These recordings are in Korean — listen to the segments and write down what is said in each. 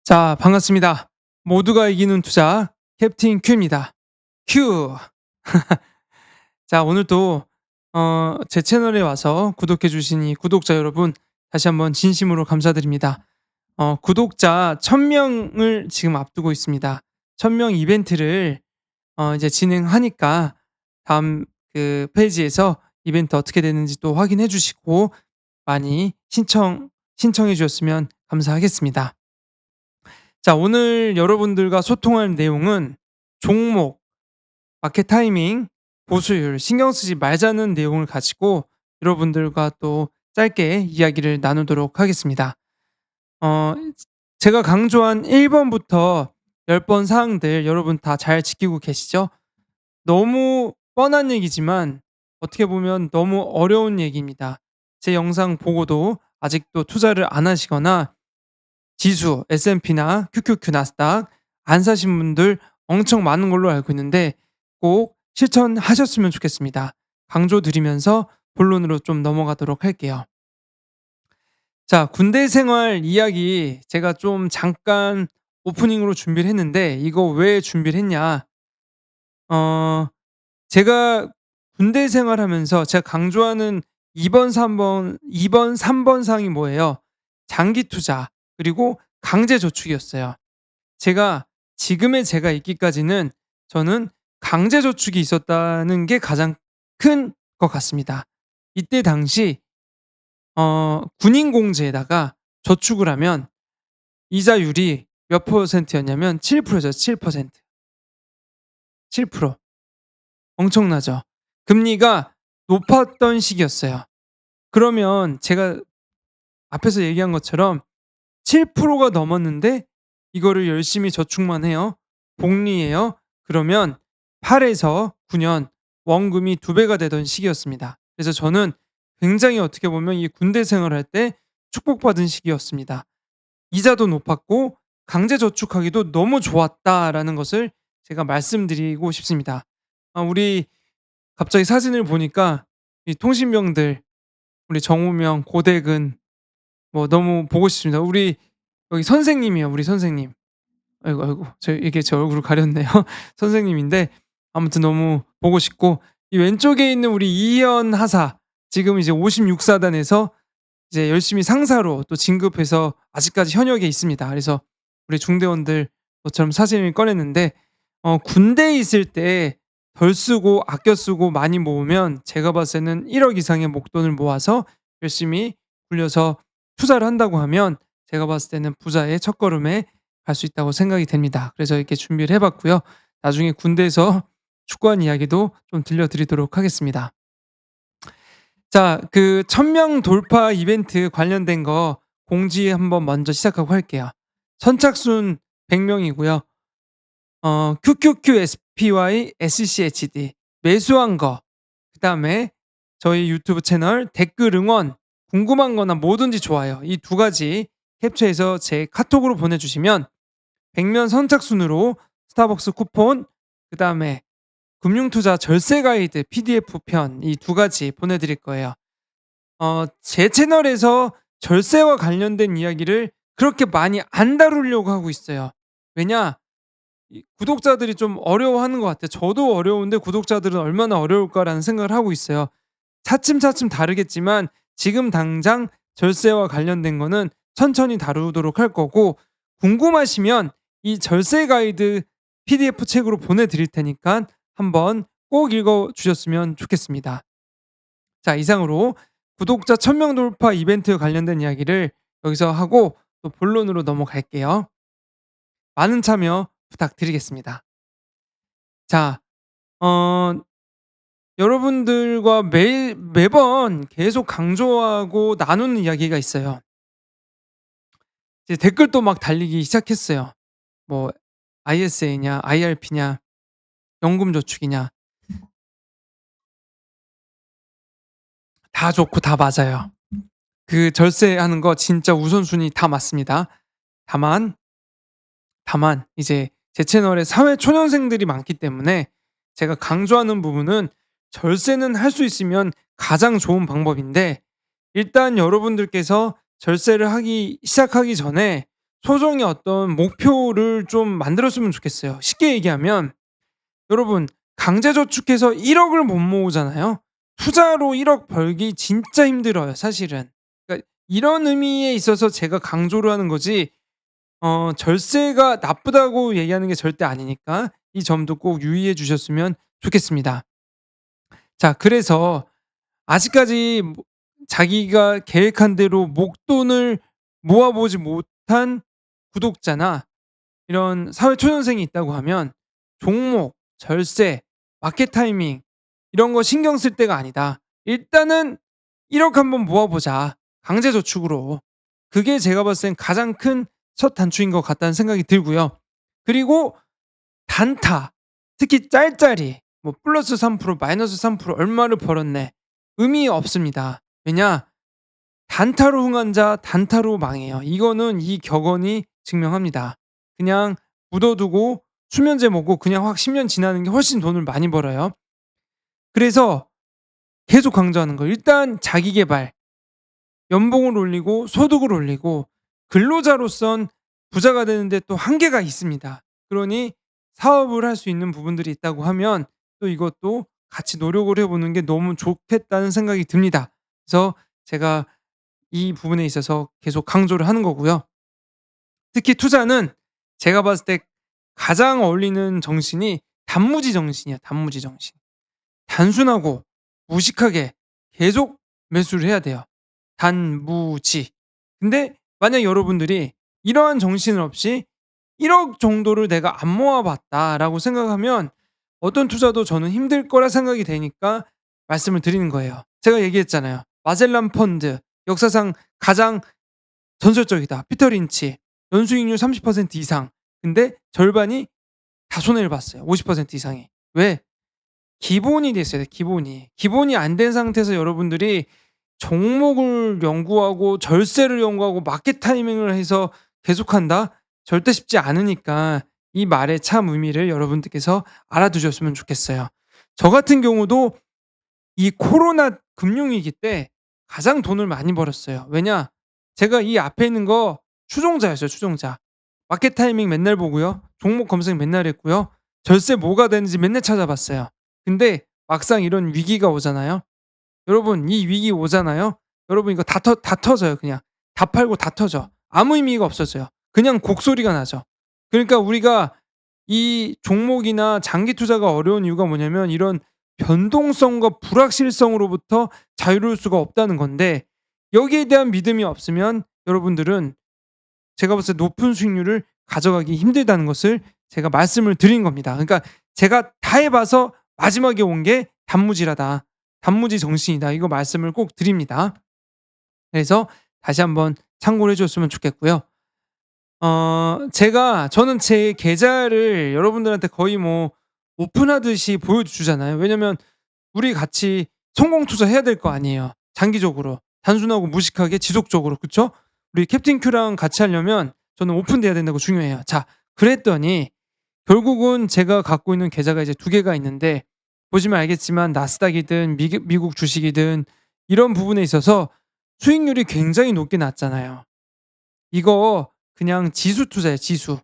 자, 반갑습니다. 모두가 이기는 투자 캡틴 큐입니다. 큐. 자, 오늘도 제 채널에 와서 구독해 주신 이 구독자 여러분 다시 한번 진심으로 감사드립니다. 구독자 1000명을 지금 앞두고 있습니다. 1000명 이벤트를 이제 진행하니까 다음 그 페이지에서 이벤트 어떻게 되는지 또 확인해 주시고 많이 신청해 주셨으면 감사하겠습니다. 자, 오늘 여러분들과 소통할 내용은 종목, 마켓 타이밍, 보수율 신경 쓰지 말자는 내용을 가지고 여러분들과 또 짧게 이야기를 나누도록 하겠습니다. 어 제가 강조한 1 번부터 10번 사항들 여러분 다 잘 지키고 계시죠? 너무 뻔한 얘기지만 어떻게 보면 너무 어려운 얘기입니다. 제 영상 보고도 아직도 투자를 안 하시거나 지수 S&P나 QQQ 나스닥 안 사신 분들 엄청 많은 걸로 알고 있는데 꼭 실천하셨으면 좋겠습니다. 강조드리면서 본론으로 좀 넘어가도록 할게요. 자, 군대 생활 이야기 제가 좀 잠깐 오프닝으로 준비를 했는데 이거 왜 준비를 했냐. 어 제가 군대 생활하면서 제가 강조하는 2 번 3번 사항이 뭐예요? 장기 투자 그리고 강제 저축이었어요. 제가 지금의 제가 있기까지는 저는 강제 저축이 있었다는 게 가장 큰 것 같습니다. 이때 당시 군인 공제에다가 저축을 하면 이자율이 몇 퍼센트였냐면 7%죠. 7%. 7%. 엄청나죠. 금리가 높았던 시기였어요. 그러면 제가 앞에서 얘기한 것처럼 7%가 넘었는데 이거를 열심히 저축만 해요. 복리해요. 그러면 8 에서 9년 원금이 2 배가 되던 시기였습니다. 그래서 저는 굉장히 어떻게 보면 이 군대 생활할 때 축복받은 시기였습니다. 이자도 높았고 강제 저축하기도 너무 좋았다라는 것을 제가 말씀드리고 싶습니다. 우리 갑자기 사진을 보니까 이 통신병들 우리 정우명, 고대근 뭐 너무 보고 싶습니다. 우리 여기 선생님이요, 우리 선생님. 아이고, 아이고. 이게 제 얼굴을 가렸네요. 선생님인데 아무튼 너무 보고 싶고 이 왼쪽에 있는 우리 이희연 하사 지금 이제 56 사단에서 이제 열심히 상사로 또 진급해서 아직까지 현역에 있습니다. 그래서 우리 중대원들 저처럼 사진을 꺼냈는데 군대에 있을 때 덜 쓰고 아껴 쓰고 많이 모으면 제가 봤을 때는 1억 이상의 목돈을 모아서 열심히 굴려서 투자를 한다고 하면 제가 봤을 때는 부자의 첫걸음에 갈 수 있다고 생각이 됩니다. 그래서 이렇게 준비를 해 봤고요. 나중에 군대에서 축구한 이야기도 좀 들려 드리도록 하겠습니다. 자, 그 1000명 돌파 이벤트 관련된 거 공지 한번 먼저 시작하고 할게요. 선착순 100 명이고요. QQQSPY SCHD 매수한 거 그다음에 저희 유튜브 채널 댓글 응원 궁금한 거나 뭐든지 좋아요. 이 두 가지 캡처해서 제 카톡으로 보내주시면 100명 선착순으로 스타벅스 쿠폰 그다음에 금융투자 절세 가이드 PDF 편 이 두 가지 보내드릴 거예요. 제 채널에서 절세와 관련된 이야기를 그렇게 많이 안 다루려고 하고 있어요. 왜냐? 이 구독자들이 좀 어려워하는 것 같아요. 저도 어려운데 '구독자들은 얼마나 어려울까.'라는 생각을 하고 있어요. 차츰차츰 다르겠지만 지금 당장 절세와 관련된 거는 천천히 다루도록 할 거고 궁금하시면 이 절세 가이드 PDF 책으로 보내 드릴 테니까 한번 꼭 읽어 주셨으면 좋겠습니다. 자, 이상으로 구독자 1000명 돌파 이벤트 관련된 이야기를 여기서 하고 또 본론으로 넘어갈게요. 많은 참여 부탁드리겠습니다. 자, 어 여러분들과 매번 계속 강조하고 나누는 이야기가 있어요. 이제 댓글도 막 달리기 시작했어요. 뭐 ISA냐 IRP냐 연금저축이냐 다 좋고 다 맞아요. 그 절세하는 거 진짜 우선순위 다 맞습니다. 다만, 다만 이제 제 채널에 사회 초년생들이 많기 때문에 제가 강조하는 부분은 절세는 할 수 있으면 가장 좋은 방법인데 일단 여러분들께서 절세를 하기 시작하기 전에 소정의 어떤 목표를 좀 만들었으면 좋겠어요. 쉽게 얘기하면 여러분, 강제 저축해서 1억 을 못 모으잖아요. 투자로 1억 벌기 진짜 힘들어요 사실은. 그러니까 이런 의미에 있어서 제가 강조를 하는 거지 절세가 나쁘다고 얘기하는 게 절대 아니니까 이 점도 꼭 유의해 주셨으면 좋겠습니다. 자, 그래서 아직까지 자기가 계획한 대로 목돈을 모아 보지 못한 구독자나 이런 사회 초년생이 있다고 하면 종목, 절세, 마켓 타이밍 이런 거 신경 쓸 때가 아니다. 일단은 1억 한번 모아 보자. 강제 저축으로. 그게 제가 봤을 땐 가장 큰 첫 단추인 것 같다는 생각이 들고요. 그리고 단타, 특히 짤짤이 뭐 플러스 3% 마이너스 3% 얼마를 벌었네. 의미 없습니다. 왜냐? 단타로 흥한 자 단타로 망해요. 이거는 이 격언이 증명합니다. 그냥 묻어두고 수면제 먹고 그냥 확 10년 지나는 게 훨씬 돈을 많이 벌어요. 그래서 계속 강조하는 거예요. 일단 자기 계발, 연봉을 올리고 소득을 올리고 근로자로선 부자가 되는데 또 한계가 있습니다. 그러니 사업을 할 수 있는 부분들이 있다고 하면 또 이것도 같이 노력을 해 보는 게 너무 좋겠다는 생각이 듭니다. 그래서 제가 이 부분에 있어서 계속 강조를 하는 거고요. 특히 투자는 제가 봤을 때 가장 어울리는 정신이 단무지 정신이야, 단무지 정신. 단순하고 무식하게 계속 매수를 해야 돼요. 단무지. 근데 만약 여러분들이 이러한 정신 없이 1억 정도를 내가 안 모아 봤다라고 생각하면 어떤 투자도 저는 힘들 거라 생각이 되니까 말씀을 드리는 거예요. 제가 얘기했잖아요. 마젤란 펀드 역사상 가장 전설적이다. 피터 린치 연수익률 30% 이상. 근데 절반이 다 손해를 봤어요. 50% 이상이. 왜? 기본이 돼 있어야 돼, 기본이. 기본이 안 된 상태에서 여러분들이 종목을 연구하고 절세를 연구하고 마켓 타이밍을 해서 계속한다? 절대 쉽지 않으니까 이 말의 참 의미를 여러분들께서 알아두셨으면 좋겠어요. 저 같은 경우도 이 코로나 금융위기 때 가장 돈을 많이 벌었어요. 왜냐? 제가 이 앞에 있는 거 추종자였어요, 추종자. 마켓 타이밍 맨날 보고요. 종목 검색 맨날 했고요. 절세 뭐가 되는지 맨날 찾아봤어요. 근데 막상 이런 위기가 오잖아요. 여러분 이 위기 오잖아요. 여러분 이거 다 터져요 그냥. 다 팔고 다 터져. 아무 의미가 없어져요. 그냥 곡소리가 나죠. 그러니까 우리가 이 종목이나 장기 투자가 어려운 이유가 뭐냐면 이런 변동성과 불확실성으로부터 자유로울 수가 없다는 건데 여기에 대한 믿음이 없으면 여러분들은 제가 봤을 때 높은 수익률을 가져가기 힘들다는 것을 제가 말씀을 드린 겁니다. 그러니까 제가 다 해 봐서 마지막에 온 게 단무지라다. 단무지 정신이다. 이거 말씀을 꼭 드립니다. 그래서 다시 한번 참고를 해 줬으면 좋겠고요. 저는 제 계좌를 여러분들한테 거의 뭐 오픈하듯이 보여주잖아요. 왜냐면 우리 같이 성공 투자해야 될 거 아니에요. 장기적으로. 단순하고 무식하게 지속적으로. 그쵸? 우리 캡틴 큐랑 같이 하려면 저는 오픈돼야 된다고 중요해요. 자, 그랬더니 결국은 제가 갖고 있는 계좌가 이제 2개가 있는데 보시면 알겠지만 나스닥이든 미국 주식이든 이런 부분에 있어서 수익률이 굉장히 높게 났잖아요. 이거 그냥 지수 투자예요, 지수.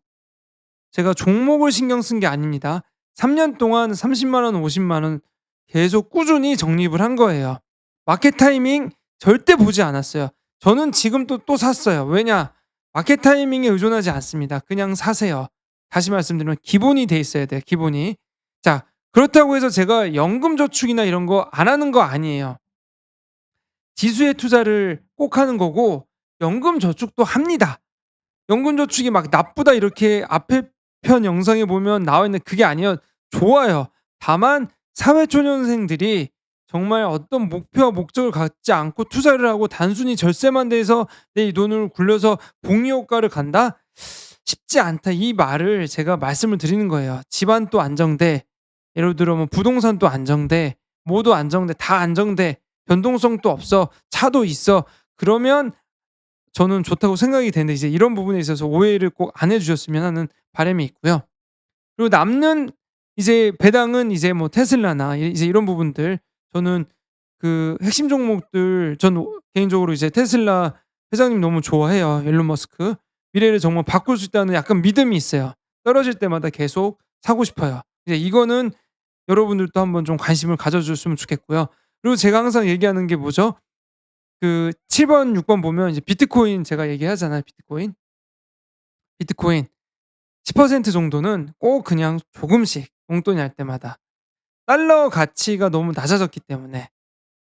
제가 종목을 신경 쓴 게 아닙니다. 3년 동안 30만 원, 50만 원 계속 꾸준히 적립을 한 거예요. 마켓 타이밍 절대 보지 않았어요. 저는 지금 또 샀어요. 왜냐? 마켓 타이밍에 의존하지 않습니다. 그냥 사세요. 다시 말씀드리면 기본이 돼 있어야 돼요, 기본이. 자, 그렇다고 해서 제가 연금 저축이나 이런 거 안 하는 거 아니에요. 지수에 투자를 꼭 하는 거고 연금 저축도 합니다. 연금 저축이 막 나쁘다 이렇게 앞에 편 영상에 보면 나와 있는데 그게 아니에요. 좋아요. 다만 사회초년생들이 정말 어떤 목표와 목적을 갖지 않고 투자를 하고 단순히 절세만 돼서 '내 이 돈을 굴려서 복리 효과를 간다?' 쉽지 않다. 이 말을 제가 말씀을 드리는 거예요. 집안도 안정돼. 예를 들어 뭐 부동산도 안정돼. 뭐도 안정돼. 다 안정돼. 변동성도 없어. 차도 있어. 그러면 저는 좋다고 생각이 되는데 이제 이런 부분에 있어서 오해를 꼭 안 해 주셨으면 하는 바람이 있고요. 그리고 남는 이제 배당은 이제 뭐 테슬라나 이제 이런 부분들 저는 그 핵심 종목들 개인적으로 이제 테슬라 회장님 너무 좋아해요, 일론 머스크. 미래를 정말 바꿀 수 있다는 약간 믿음이 있어요. 떨어질 때마다 계속 사고 싶어요. 이제 이거는 여러분들도 한번 좀 관심을 가져 줬으면 좋겠고요. 그리고 제가 항상 얘기하는 게 뭐죠? 그 7 번, 6번 보면 이제 비트코인 제가 얘기하잖아요, 비트코인. 비트코인 10% 정도는 꼭 그냥 조금씩 용돈이 날 때마다 달러 가치가 너무 낮아졌기 때문에,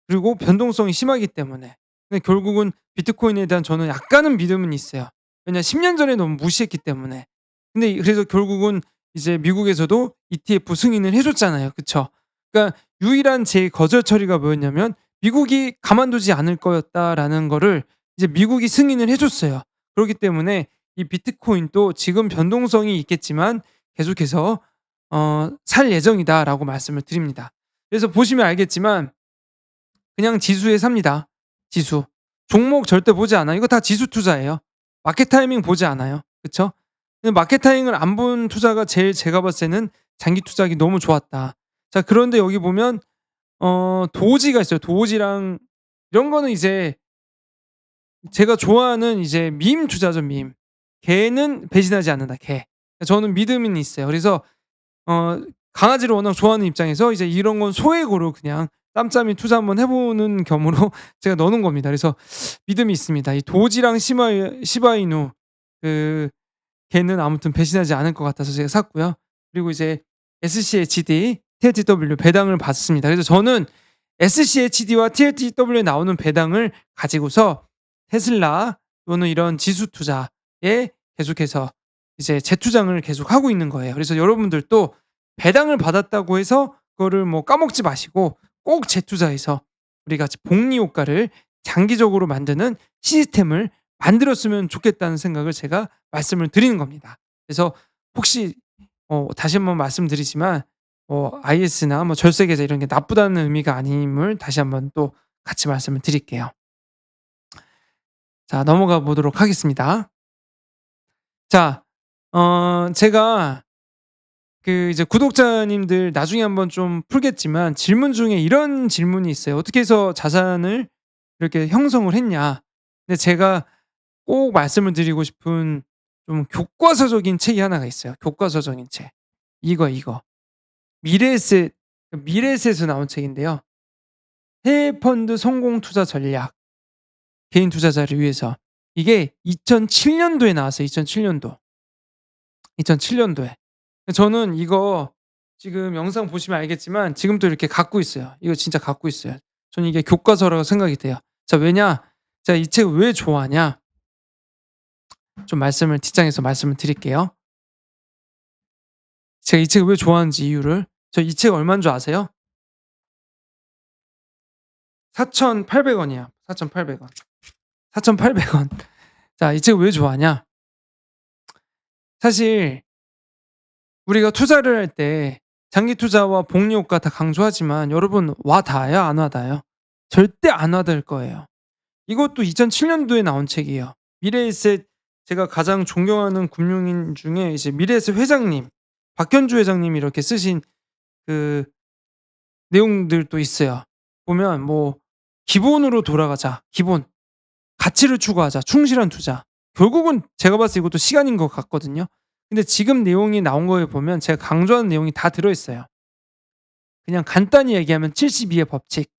그리고 변동성이 심하기 때문에, 근데 결국은 비트코인에 대한 저는 약간은 믿음은 있어요. 왜냐하면 10년 전에 너무 무시했기 때문에. 근데 그래서 결국은 이제 미국에서도 ETF 승인을 해 줬잖아요. 그쵸? 그러니까 유일한 제 거절 처리가 뭐였냐면 '미국이 가만두지 않을 거였다.'라는 거를 이제 미국이 승인을 해 줬어요. 그렇기 때문에 이 비트코인도 지금 변동성이 있겠지만 계속해서 살 예정이다라고 말씀을 드립니다. 그래서 보시면 알겠지만 그냥 지수에 삽니다. 지수. 종목 절대 보지 않아요. 이거 다 지수 투자예요. 마켓 타이밍 보지 않아요. 그쵸? 근데 마켓 타이밍을 안 본 투자가 제일 제가 봤을 때는 '장기 투자하기 너무 좋았다.' 자, 그런데 여기 보면 도지가 있어요. 도지랑 이런 거는 이제 제가 좋아하는 이제 밈 투자죠, 밈. 개는 배신하지 않는다, 개. 저는 믿음은 있어요. 그래서 어 강아지를 워낙 좋아하는 입장에서 이제 이런 건 소액으로 그냥 짬짬이 투자 한번 해 보는 겸으로 제가 넣어 놓은 겁니다. 그래서 믿음이 있습니다. 이 도지랑 시바이누, 그 걔는 아무튼 배신하지 않을 것 같아서 제가 샀고요. 그리고 이제 SCHD, TLTW 배당을 받습니다. 그래서 저는 SCHD와 TLTW에 나오는 배당을 가지고서 테슬라 또는 이런 지수 투자에 계속해서 이제 재투자를 계속하고 있는 거예요. 그래서 여러분들도 배당을 받았다고 해서 그거를 뭐 까먹지 마시고 꼭 재투자해서 우리 같이 복리 효과를 장기적으로 만드는 시스템을 만들었으면 좋겠다는 생각을 제가 말씀을 드리는 겁니다. 그래서 혹시 다시 한번 말씀드리지만 IS나 뭐 절세 계좌 이런 게 나쁘다는 의미가 아님을 다시 한번 또 같이 말씀을 드릴게요. 자, 넘어가 보도록 하겠습니다. 자, 제가 그 이제 구독자님들 나중에 한번 좀 풀겠지만 질문 중에 이런 질문이 있어요. "어떻게 해서 자산을 이렇게 형성을 했냐?" 근데 제가 꼭 말씀을 드리고 싶은 좀 교과서적인 책이 하나가 있어요. 교과서적인 책. 이거. 미래에셋 미래에셋에서 나온 책인데요. 해외 펀드 성공 투자 전략, 개인 투자자를 위해서. 이게 2007 년도에 나왔어요. 2007 년도. 2007 년도에. 저는 이거 지금 영상 보시면 알겠지만 지금도 이렇게 갖고 있어요. 이거 진짜 갖고 있어요. 저는 이게 교과서라고 생각이 돼요. 자, 왜냐? 제가 이 책을 왜 좋아하냐? 좀 말씀을 뒷장에서 말씀을 드릴게요. 제가 이 책을 왜 좋아하는지 이유를. 저 이 책 얼마인 줄 아세요? 4,800 원이에요. 4,800 원. 4,800 원. 자, 이 책을 왜 좋아하냐? 사실 우리가 투자를 할 때 장기 투자와 복리 효과 다 강조하지만 여러분 와 닿아요? 안 와닿아요? 절대 안 와닿을 거예요. 이것도 2007 년도에 나온 책이에요. 미래에셋, 제가 가장 존경하는 금융인 중에 이제 미래에셋 회장님, 박현주 회장님이 이렇게 쓰신 그 내용들도 있어요. 보면 뭐 "기본으로 돌아가자. 기본. 가치를 추구하자. 충실한 투자." 결국은 제가 봤을 때 이것도 시간인 것 같거든요. 근데 지금 내용이 나온 거에 보면 제가 강조하는 내용이 다 들어 있어요. 그냥 간단히 얘기하면 72의 법칙.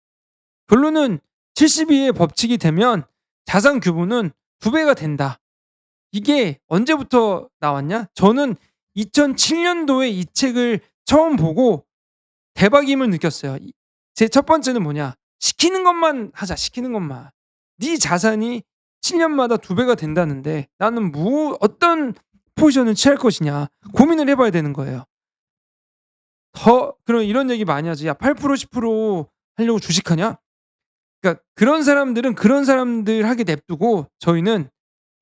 결론은 72의 법칙이 되면 자산 규모는 2배가 된다. 이게 언제부터 나왔냐? 저는 2007 년도에 이 책을 처음 보고 대박임을 느꼈어요. 제 첫 번째는 뭐냐? 시키는 것만 하자, 시키는 것만. 네 자산이 7 년마다 2배가 된다는데 나는 어떤 포지션을 취할 것이냐 고민을 해 봐야 되는 거예요. 그런 이런 얘기 많이 하지. "야 8% 10% 하려고 주식하냐?" 그러니까 그런 사람들은 그런 사람들 하게 냅두고 저희는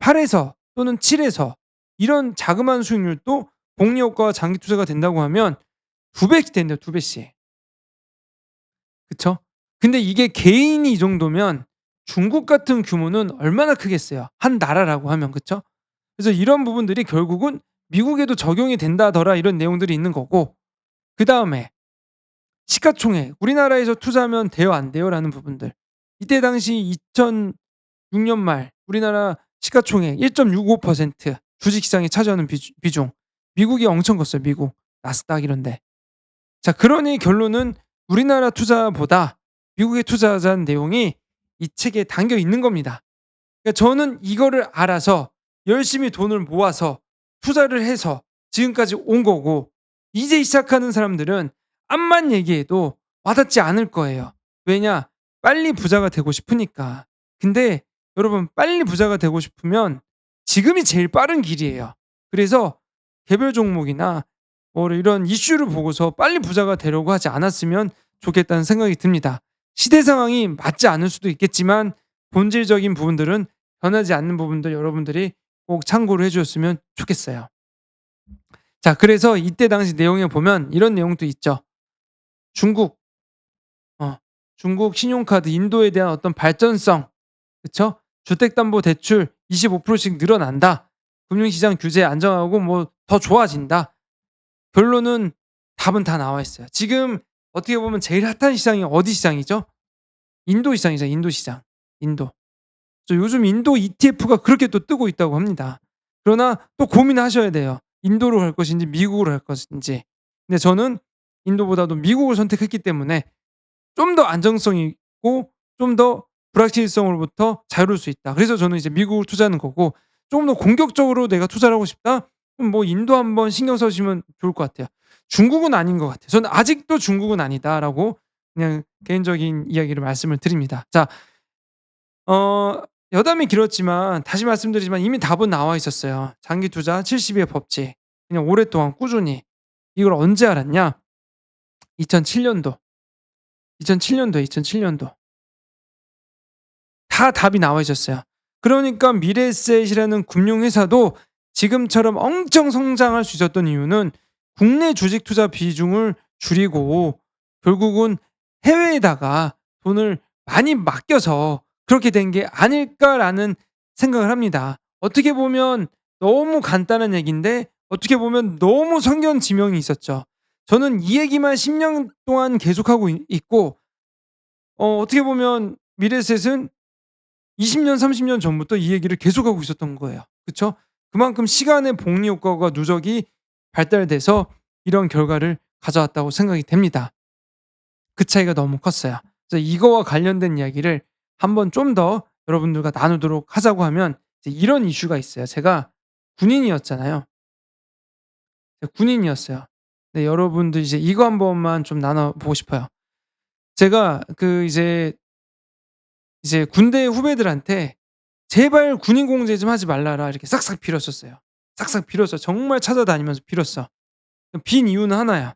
8 에서 또는 7 에서 이런 자그마한 수익률도 복리 효과와 장기 투자가 된다고 하면 2배씩 된대요, 2배씩. 그쵸? 근데 이게 개인이 이 정도면 중국 같은 규모는 얼마나 크겠어요, 한 나라라고 하면. 그쵸? 그래서 이런 부분들이 결국은 "미국에도 적용이 된다더라." 이런 내용들이 있는 거고, 그다음에 시가총액 '우리나라에서 투자하면 돼요, 안 돼요?'라는 부분들. 이때 당시 2006년 말 우리나라 시가총액 1.65% 주식시장이 차지하는 비중. 미국이 엄청 컸어요, 미국. 나스닥 이런 데. 자, 그러니 결론은 우리나라 투자보다 미국에 투자하자는 내용이 이 책에 담겨 있는 겁니다. 그러니까 저는 이거를 알아서 열심히 돈을 모아서 투자를 해서 지금까지 온 거고, 이제 시작하는 사람들은 암만 얘기해도 와닿지 않을 거예요. 왜냐? 빨리 부자가 되고 싶으니까. 근데 여러분, 빨리 부자가 되고 싶으면 지금이 제일 빠른 길이에요. 그래서 개별 종목이나 뭐 이런 이슈를 보고서 빨리 부자가 되려고 하지 않았으면 좋겠다는 생각이 듭니다. 시대 상황이 맞지 않을 수도 있겠지만 본질적인 부분들은 변하지 않는 부분들 여러분들이 꼭 참고를 해 주셨으면 좋겠어요. 자, 그래서 이때 당시 내용에 보면 이런 내용도 있죠. 중국 어 중국 신용카드 인도에 대한 어떤 발전성, 그쵸? 주택담보대출 25%씩 늘어난다. 금융시장 규제 안정하고 뭐 더 좋아진다. 결론은 답은 다 나와 있어요. 지금 어떻게 보면 제일 핫한 시장이 어디 시장이죠? 인도 시장이죠, 인도 시장. 인도. 요즘 인도 ETF가 그렇게 또 뜨고 있다고 합니다. 그러나 또 고민하셔야 돼요. 인도로 갈 것인지 미국으로 갈 것인지. 근데 저는 인도보다도 미국을 선택했기 때문에 좀 더 안정성이 있고 좀 더 불확실성으로부터 자유로울 수 있다. 그래서 저는 이제 미국을 투자하는 거고, 조금 더 공격적으로 내가 투자를 하고 싶다? 그럼 뭐 인도 한번 신경 써주시면 좋을 것 같아요. 중국은 아닌 것 같아요. 저는 아직도 중국은 아니다라고 그냥 개인적인 이야기를 말씀을 드립니다. 자, 여담이 길었지만 다시 말씀드리지만 이미 답은 나와 있었어요. 장기 투자 70의 법칙. 그냥 오랫동안 꾸준히. 이걸 언제 알았냐? 2007년도. 2007년도에 2007년도. 다 답이 나와 있었어요. 그러니까 미래에셋이라는 금융회사도 지금처럼 엄청 성장할 수 있었던 이유는 국내 주식 투자 비중을 줄이고 결국은 해외에다가 돈을 많이 맡겨서 그렇게 된 게 아닐까라는 생각을 합니다. 어떻게 보면 너무 간단한 얘기인데 어떻게 보면 너무 성견지명이 있었죠. 저는 이 얘기만 10년 동안 계속하고 있고, 어떻게 보면 미래에셋은 20년 30년 전부터 이 얘기를 계속하고 있었던 거예요. 그쵸? 그만큼 시간의 복리 효과가 누적이 발달돼서 이런 결과를 가져왔다고 생각이 됩니다. 그 차이가 너무 컸어요. 그래서 이거와 관련된 이야기를 한번 좀 더 여러분들과 나누도록 하자고 하면, 이제 이런 이슈가 있어요. 제가 군인이었잖아요. 제가 군인이었어요. 네, 여러분들 이제 이거 한 번만 좀 나눠 보고 싶어요. 제가 이제 군대 후배들한테 "제발 군인 공제 좀 하지 말라라." 이렇게 싹싹 빌었었어요. 싹싹 빌었어. 정말 찾아다니면서 빌었어. 빈 이유는 하나야.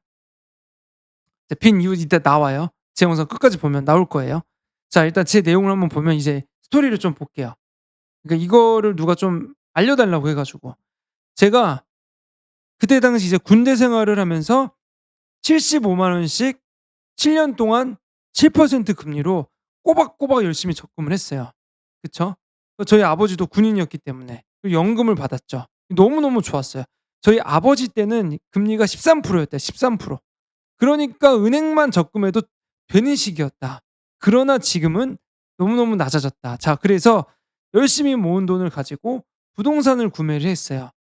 빈 이유 이따 나와요. 제 영상 끝까지 보면 나올 거예요. 자, 일단 제 내용을 한번 보면 이제 스토리를 좀 볼게요. 그러니까 이거를 누가 좀 알려 달라고 해 가지고. 제가 그때 당시 이제 군대 생활을 하면서 75만 원씩 7년 동안 7% 금리로 꼬박꼬박 열심히 적금을 했어요. 그쵸? 저희 아버지도 군인이었기 때문에 그 연금을 받았죠. 너무너무 좋았어요. 저희 아버지 때는 금리가 13% 였대요. 13%. 그러니까 은행만 적금해도 되는 시기였다. 그러나 지금은 너무너무 낮아졌다. 자, 그래서 열심히 모은 돈을 가지고 부동산을 구매를 했어요.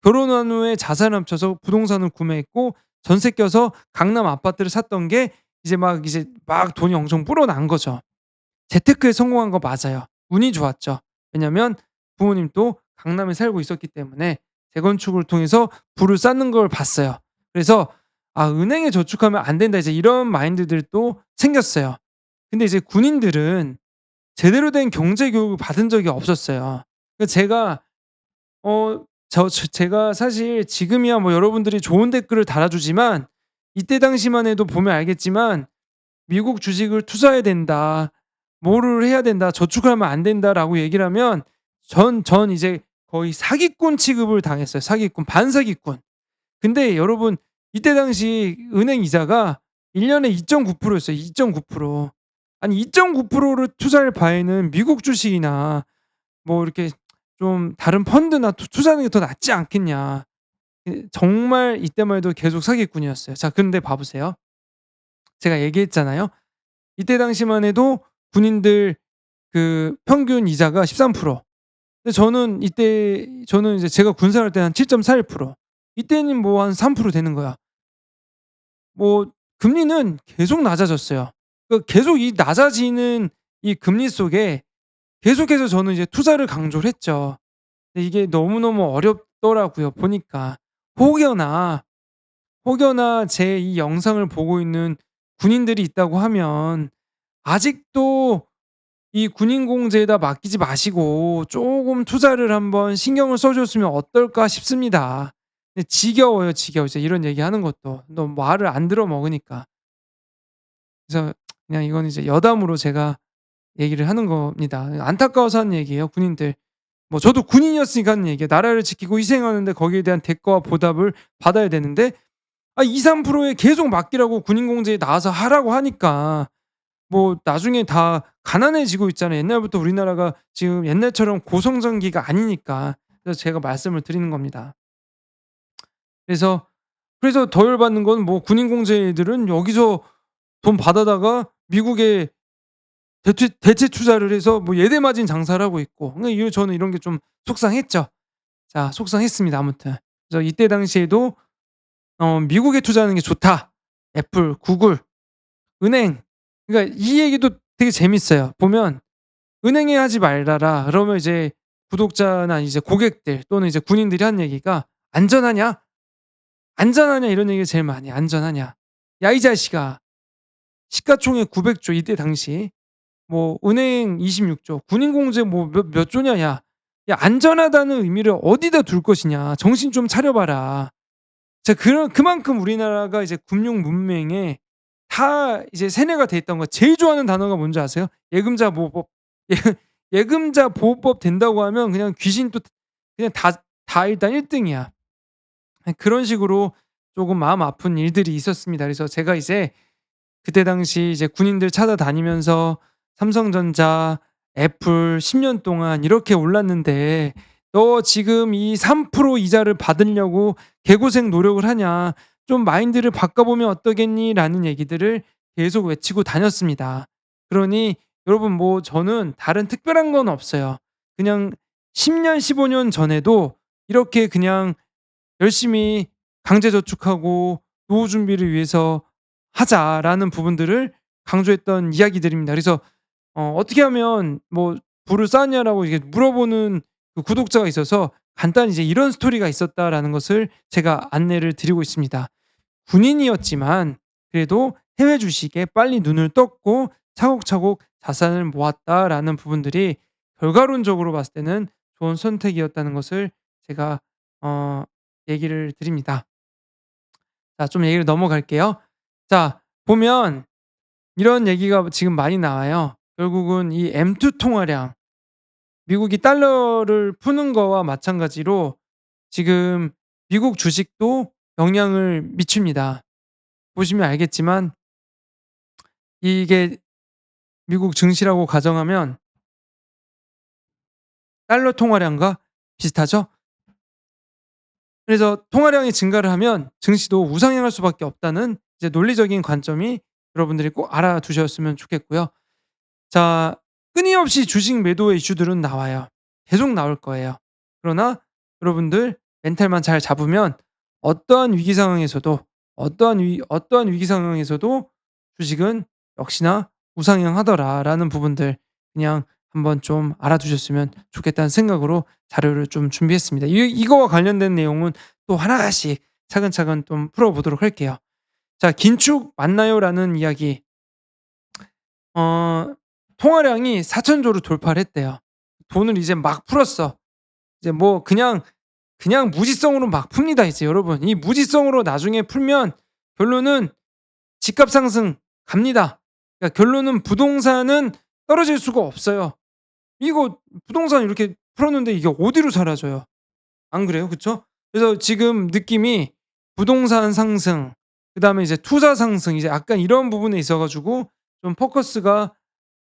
결혼한 후에 자산을 합쳐서 부동산을 구매했고 전세 껴서 강남 아파트를 샀던 게 이제 막 돈이 엄청 불어난 거죠. 재테크에 성공한 거 맞아요. 운이 좋았죠. 왜냐면 부모님도 강남에 살고 있었기 때문에 재건축을 통해서 부를 쌓는 걸 봤어요. 그래서 '아, 은행에 저축하면 안 된다.' 이제 이런 마인드들도 생겼어요. 근데 이제 군인들은 제대로 된 경제 교육을 받은 적이 없었어요. 제가 제가 사실 지금이야 뭐 여러분들이 좋은 댓글을 달아주지만 이때 당시만 해도 보면 알겠지만 "미국 주식을 투자해야 된다. 뭐를 해야 된다. 저축하면 안 된다."라고 얘기를 하면 전 이제 거의 사기꾼 취급을 당했어요. 사기꾼, 반사기꾼. 근데 여러분, 이때 당시 은행 이자가 1 년에 2.9% 였어요. 2.9%. 아니 2.9%를 투자할 바에는 미국 주식이나 뭐 이렇게 좀 다른 펀드나 투자하는 게 더 낫지 않겠냐. 정말 이때만 해도 계속 사기꾼이었어요. 자, 근데 봐 보세요. 제가 얘기했잖아요. 이때 당시만 해도 군인들 그 평균 이자가 13%. 근데 저는 이제 제가 군 생활할 때 한 7.41%, 이때는 뭐 한 3% 되는 거야. 뭐 금리는 계속 낮아졌어요. 계속 이 낮아지는 이 금리 속에 계속해서 저는 이제 투자를 강조를 했죠. 근데 이게 너무너무 어렵더라고요 보니까. 혹여나, 혹여나 제 이 영상을 보고 있는 군인들이 있다고 하면 아직도 이 군인공제에다 맡기지 마시고 쪼금 투자를 한번 신경을 써 줬으면 어떨까 싶습니다. 근데 지겨워요, 지겨워. 진짜 이런 얘기하는 것도. 너무 말을 안 들어 먹으니까. 그래서 그냥 이건 이제 여담으로 제가 얘기를 하는 겁니다. 안타까워서 하는 얘기예요, 군인들. 뭐 저도 군인이었으니까 하는 얘기예요. 나라를 지키고 희생하는데 거기에 대한 대가와 보답을 받아야 되는데 2-3%에 계속 맡기라고 군인공제에 나와서 하라고 하니까 뭐 나중에 다 가난해지고 있잖아요. 옛날부터 우리나라가 지금 옛날처럼 고성장기가 아니니까. 그래서 제가 말씀을 드리는 겁니다. 그래서 더 열받는 건 뭐 군인공제 애들은 여기서 돈 받아다가 미국에 대체 투자를 해서 뭐 예대마진 장사를 하고 있고, 저는 이런 게 좀 속상했죠. 자, 속상했습니다 아무튼. 그래서 이때 당시에도 '미국에 투자하는 게 좋다.' 애플, 구글, 은행, 그러니까 이 얘기도 되게 재밌어요. 보면 "은행에 하지 말아라." 그러면 이제 구독자나 이제 고객들 또는 이제 군인들이 하는 얘기가 "안전하냐? 안전하냐?" 이런 얘기를 제일 많이 해요. "안전하냐? 야 이 자식아, 시가총액 900조 이때 당시, 뭐 은행 26조, 군인공제 뭐 몇 조냐 야. 야 안전하다는 의미를 어디다 둘 것이냐. 정신 좀 차려 봐라." 자, 그만큼 우리나라가 이제 금융 문맹에 다 이제 세뇌가 돼 있던 거. 제일 좋아하는 단어가 뭔지 아세요? 예금자 보호법. 예 예금자 보호법 된다고 하면 그냥 귀신 또 그냥 다 일단 1 등이야. 그런 식으로 쪼금 마음 아픈 일들이 있었습니다. 그래서 제가 이제 그때 당시 이제 군인들 찾아다니면서 삼성전자, 애플 10년 동안 이렇게 올랐는데 "너 지금 이 3% 이자를 받으려고 개고생 노력을 하냐. 좀 마인드를 바꿔보면 어떠겠니?"라는 얘기들을 계속 외치고 다녔습니다. 그러니 여러분, 뭐 저는 다른 특별한 건 없어요. 그냥 10년 15년 전에도 이렇게 그냥 열심히 강제 저축하고 노후 준비를 위해서 하자라는 부분들을 강조했던 이야기들입니다. 그래서 어떻게 하면 뭐 부를 쌓았냐라고 이게 물어보는 그 구독자가 있어서 간단히 이제 "이런 스토리가 있었다."라는 것을 제가 안내를 드리고 있습니다. 군인이었지만 그래도 해외 주식에 빨리 눈을 떴고 차곡차곡 자산을 모았다라는 부분들이 결과론적으로 봤을 때는 좋은 선택이었다는 것을 제가 어 얘기를 드립니다. 자, 좀 얘기를 넘어갈게요. 자, 보면 이런 얘기가 지금 많이 나와요. 결국은 이 M2 통화량, 미국이 달러를 푸는 거와 마찬가지로 지금 미국 주식도 영향을 미칩니다. 보시면 알겠지만 이게 미국 증시라고 가정하면 달러 통화량과 비슷하죠? 그래서 통화량이 증가를 하면 증시도 우상향할 수밖에 없다는 이제 논리적인 관점이 여러분들이 꼭 알아두셨으면 좋겠고요. 자, 끊임없이 주식 매도의 이슈들은 나와요. 계속 나올 거예요. 그러나 여러분들 멘탈만 잘 잡으면 어떠한 위기 상황에서도 주식은 역시나 우상향하더라라는 부분들 그냥 한번 좀 알아두셨으면 좋겠다는 생각으로 자료를 좀 준비했습니다. 이거와 관련된 내용은 또 하나씩 차근차근 좀 풀어보도록 할게요. 자, "긴축 맞나요?"라는 이야기. 어 통화량이 4,000조를 돌파를 했대요. 돈을 이제 막 풀었어. 이제 뭐 그냥 무지성으로 막 풉니다 이제 여러분. 이 무지성으로 나중에 풀면 결론은 집값 상승 갑니다. 그러니까 결론은 부동산은 떨어질 수가 없어요. 이거 부동산 이렇게 풀었는데 이게 어디로 사라져요. 안 그래요? 그쵸? 그래서 지금 느낌이 부동산 상승, 그다음에 이제 투자 상승, 이제 약간 이런 부분에 있어 가지고 좀 포커스가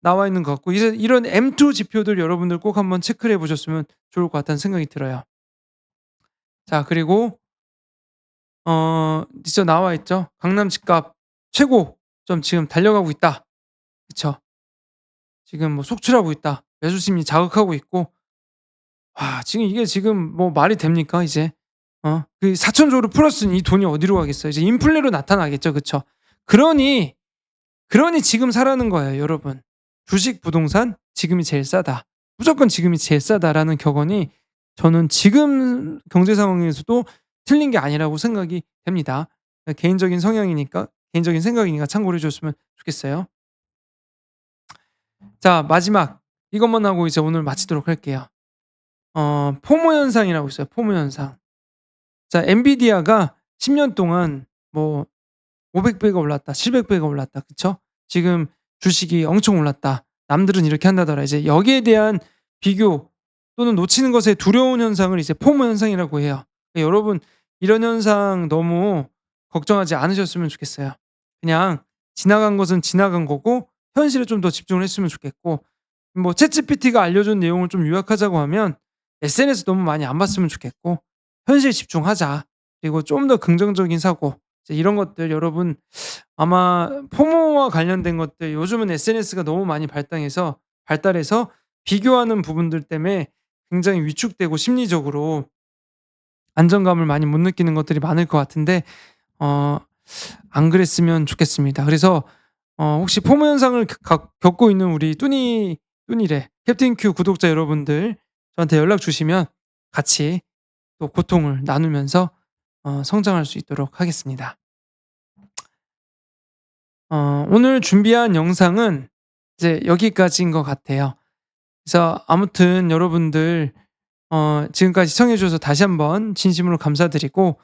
나와 있는 것 같고, 이제 이런 M2 지표들 여러분들 꼭 한번 체크를 해 보셨으면 좋을 것 같다는 생각이 들어요. 자, 그리고 진짜 나와 있죠. "강남 집값 최고점 지금 달려가고 있다." 그쵸. 지금 뭐 "속출하고 있다." 매수 심리 자극하고 있고, 와 지금 이게 지금 뭐 말이 됩니까 이제? 그 4,000조를 풀었으니 이 돈이 어디로 가겠어요. 이제 인플레로 나타나겠죠. 그쵸? 그러니, 그러니 지금 사라는 거예요 여러분. 주식, 부동산 지금이 제일 싸다. 무조건 지금이 제일 싸다라는 격언이 저는 지금 경제 상황에서도 틀린 게 아니라고 생각이 됩니다. 개인적인 성향이니까 개인적인 생각이니까 참고를 해 줬으면 좋겠어요. 자 마지막 이것만 하고 이제 오늘 마치도록 할게요. 포모 현상이라고 있어요, 포모 현상. 자 엔비디아가 10년 동안 뭐 500 배가 올랐다. 700 배가 올랐다. 그쵸? 지금 주식이 엄청 올랐다. 남들은 이렇게 한다더라. 이제 여기에 대한 비교 또는 놓치는 것에 두려운 현상을 이제 포모 현상이라고 해요. 여러분 이런 현상 너무 걱정하지 않으셨으면 좋겠어요. 그냥 지나간 것은 지나간 거고 현실에 좀 더 집중을 했으면 좋겠고 뭐 챗GPT가 알려준 내용을 좀 요약하자고 하면 SNS 너무 많이 안 봤으면 좋겠고 현실에 집중하자. 그리고 좀 더 긍정적인 사고 이제 이런 것들 여러분 아마 포모와 관련된 것들 요즘은 SNS가 너무 많이 발달해서 비교하는 부분들 때문에 굉장히 위축되고 심리적으로 안정감을 많이 못 느끼는 것들이 많을 것 같은데 어 안 그랬으면 좋겠습니다. 그래서 혹시 포모 현상을 겪고 있는 우리 뚜니래 캡틴 큐 구독자 여러분들 저한테 연락 주시면 같이 또 고통을 나누면서 성장할 수 있도록 하겠습니다. 오늘 준비한 영상은 이제 여기까지인 것 같아요. 그래서 아무튼 여러분들 지금까지 시청해 주셔서 다시 한번 진심으로 감사드리고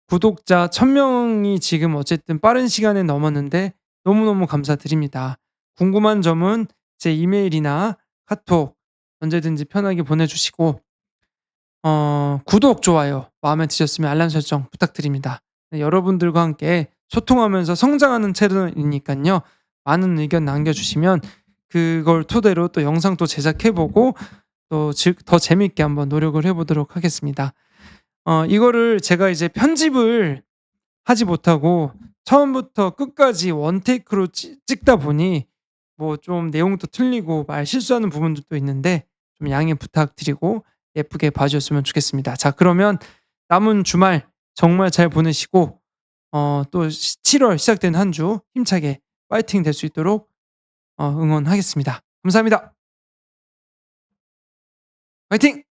구독자 1,000 명이 지금 어쨌든 빠른 시간에 넘었는데 너무너무 감사드립니다. 궁금한 점은 제 이메일이나 카톡 언제든지 편하게 보내 주시고 구독, 좋아요 마음에 드셨으면 알람 설정 부탁드립니다. 네 여러분들과 함께 소통하면서 성장하는 채널이니깐요. 많은 의견 남겨 주시면 그걸 토대로 또 영상도 제작해 보고 또 더 재미있게 한번 노력을 해 보도록 하겠습니다. 이거를 제가 이제 편집을 하지 못하고 처음부터 끝까지 원 테이크로 찍다 보니 뭐 좀 내용도 틀리고 말 실수하는 부분들도 있는데 좀 양해 부탁드리고 예쁘게 봐 주셨으면 좋겠습니다. 자 그러면 남은 주말 정말 잘 보내시고 또 7월 시작된 한 주 힘차게 파이팅 될 수 있도록 응원하겠습니다. 감사합니다. 파이팅!